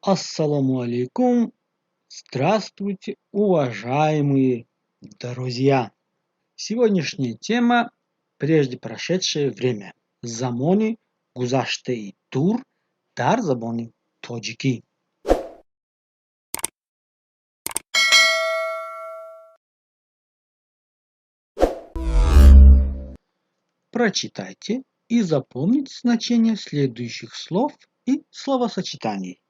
Ассаламу алейкум. Здравствуйте, уважаемые друзья. Сегодняшняя тема – прежде прошедшее время. Замони гузаште тур дар забони тоджики. Прочитайте и запомните значение следующих слов и словосочетаний.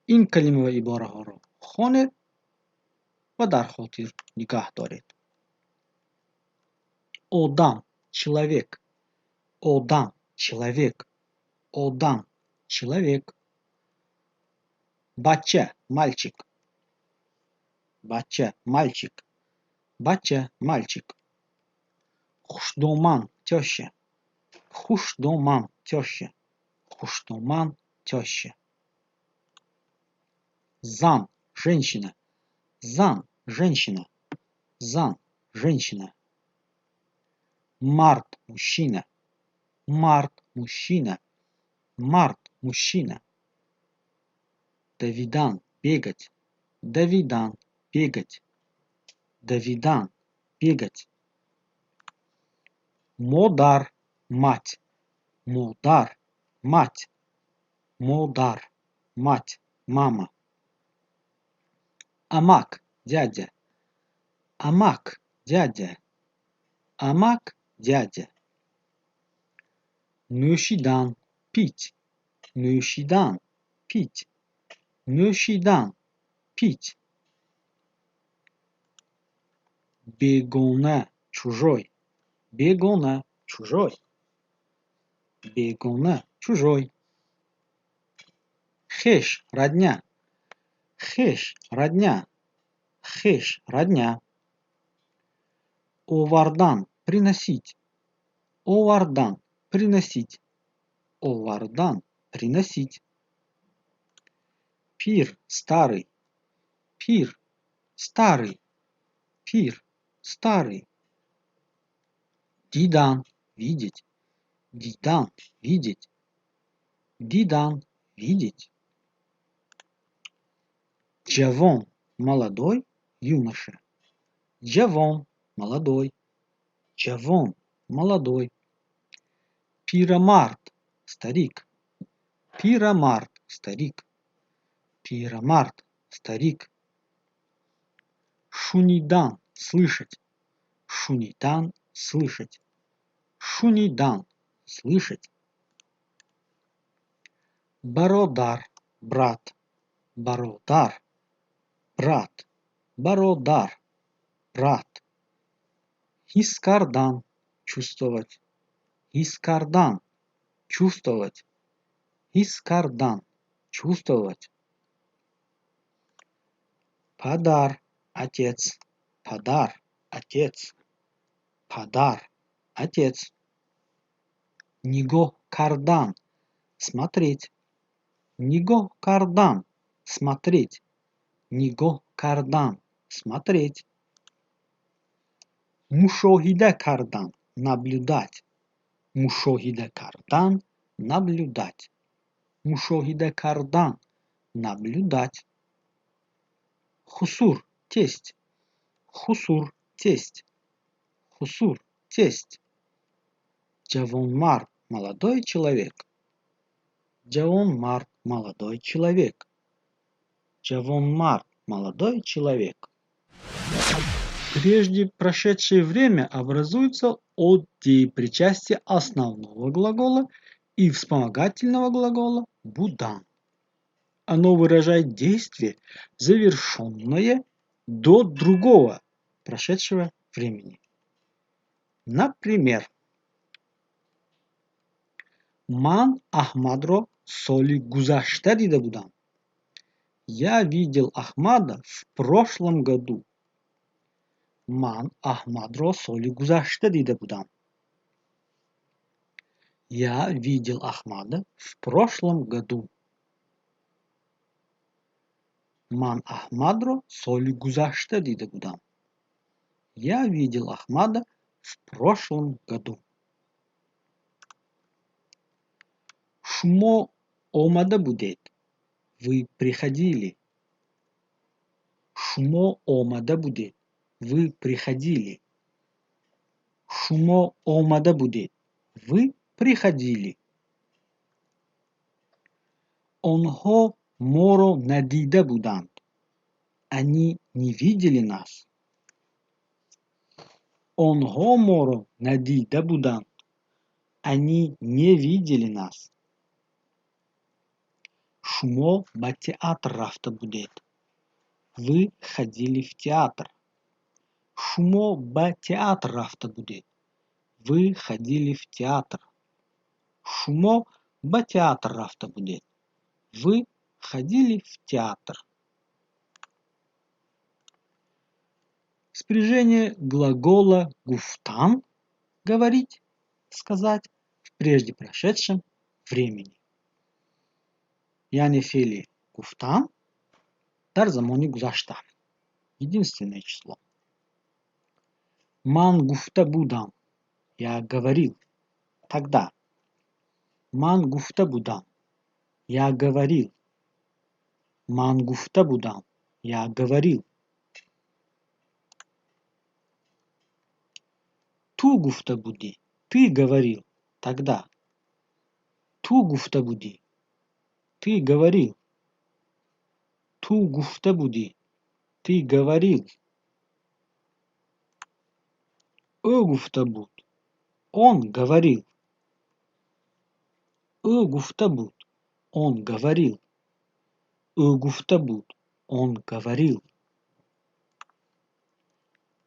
این کلمه و عباره ها رو خوانید و در خاطر نگه دارید. Одам – человек. Одам – человек. Одам – человек. Бача – мальчик. Бача – мальчик. Бача – мальчик. Хушдоман – теща. Хушдоман – теща. Хушдоман – теща. Зан – женщина. Зан – женщина. Зан – женщина. Март – мужчина. Март – мужчина. Март – мужчина. Давидан – бегать. Давидан – бегать. Давидан – бегать. Модар – мать. Модар – мать. Модар – мать, мама. Амак – дядя. Амак – дядя. Амак – дядя. Нӯшидан – пить. Нӯшидан – пить. Нӯшидан – пить. Бегона – чужой. Бегона – чужой. Бегона – чужой. Хеш – родня. Хеш – родня. Хеш – родня. Овардан – приносить. Овардан – приносить. Овардан – приносить. Пир – старый. Пир – старый. Пир – старый. Дидан – видеть. Дидан – видеть. Дидан – видеть. Джавон – молодой, юноша. Джавон – молодой. Джавон – молодой. Пирамарт – старик. Пирамарт – старик. Пирамарт – старик. Шунидан – слышать. Шунидан – слышать. Шунидан – слышать. Бародар – брат. Бародар – брат. Бародар – брат. Хискардан – чувствовать. Хискардан – чувствовать. Хискардан – чувствовать. Падар – отец. Падар – отец. Падар – отец. Ниго кардан – смотреть. Ниго кардан – смотреть. Ниго кардан – смотреть. Мушохида кардан – наблюдать. Мушохида кардан – наблюдать. Мушохида кардан – наблюдать. Хусур – тесть. Хусур – тесть. Хусур – тесть. Джавонмард – молодой человек. Джавонмард – молодой человек. Джавонмард – молодой человек. Прежде прошедшее время образуется от деепричастия основного глагола и вспомогательного глагола будан. Оно выражает действие, завершенное до другого прошедшего времени. Например, Ман Ахмадро соли гузашта дида будам. Я видел Ахмада в прошлом году. Ман Ахмадро соли гузашта дида будам. Я видел Ахмада в прошлом году. Ман Ахмадро соли гузашта дида будам. Я видел Ахмада в прошлом году. Шумо омада будет. Вы приходили. Шумо омада будет. Вы приходили. Шумо омада будет. Вы приходили. Онхо моро надида буданд. Они не видели нас. Онхо моро надида буданд. Они не видели нас. Шумо ба театр рафта будет. Вы ходили в театр. Шумо ба театр рафта будет. Вы ходили в театр. Шумо ба театр рафта будет. Вы ходили в театр. Спряжение глагола гуфтан – говорить, сказать в прежде прошедшем времени. Yani fiili гуфтан дар замони гузашта. Единственное число. Ман гуфта будам. Я говорил. Тогда. Ман гуфта будам. Я говорил. Ман гуфта будам. Я говорил. Ту гуфта буди. Ты говорил. Тогда. Ту гуфта буди. Ты говорил. Ту гуфта буди. Ты говорил. О гуфта буд. Он говорил. О гуфта буд. Он говорил. О гуфта буд. Он говорил.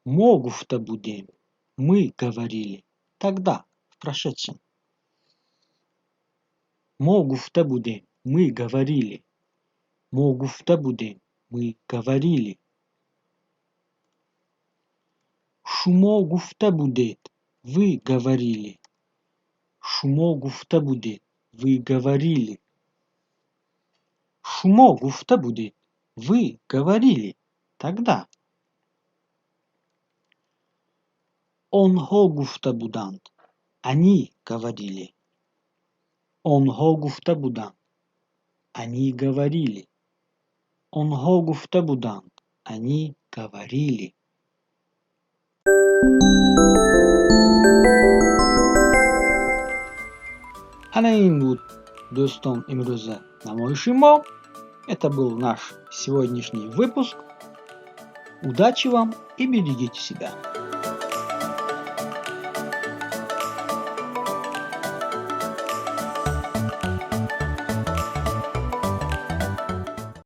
Мо гуфта будем. Мы говорили. Тогда, в прошедшем. Мо гуфта будем. Мы говорили. Мо гуфта будем. Мы говорили. Шумо гуфта будет. Вы говорили. Шумо гуфта будет. Вы говорили. Шумо гуфта будет. Вы говорили. Тогда. Онхо гуфта буданд. Они говорили. Онхо гуфта буданд. Они говорили. Онхо гуфта буданд. Они говорили. Ana in بود دوستان امروز نمایش ما. Это был наш сегодняшний выпуск. Удачи вам и берегите себя.